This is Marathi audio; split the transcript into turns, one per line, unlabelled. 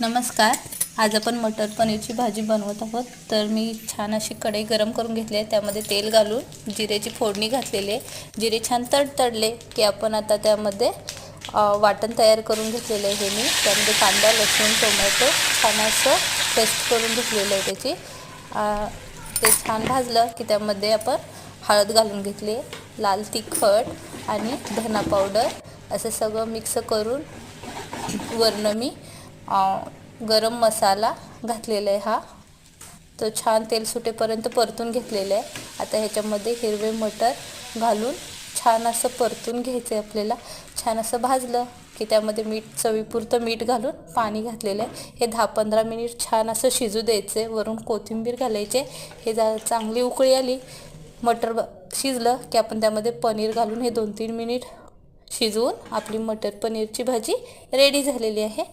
नमस्कार. आज आपण मटर पनीरची भाजी बनवत आहोत. तर मी छान अशी कढई गरम करून घेतली आहे. त्यामध्ये तेल घालून जिरेची फोडणी घातलेली आहे. जिरे छान तडतडले की आपण आता त्यामध्ये वाटण तयार करून घेतलेलं आहे. हे मी त्यामध्ये कांदा, लसूण, टोमॅटो छान असं पेस्ट करून घेतलेलं आहे त्याची. ते छान भाजलं की त्यामध्ये आपण हळद घालून घेतली, लाल तिखट आणि धना पावडर असं सगळं मिक्स करून वरनं मी गरम मसाला घातलेला आहे. हा तो छान तेल सुटेपर्यंत परतून घेतलेला आहे. आता ह्याच्यामध्ये हिरवे मटर घालून छान असं परतून घ्यायचं आहे आपल्याला. छान असं भाजलं की त्यामध्ये चवीपुरतं मीठ घालून पाणी घातलेलं आहे. हे 10-15 मिनिट छान असं शिजू द्यायचे. वरून कोथिंबीर घालायचे. हे चांगली उकळी आली, मटर शिजलं की आपण त्यामध्ये पनीर घालून हे 2-3 मिनिट शिजवून आपली मटर पनीरची भाजी रेडी झालेली आहे.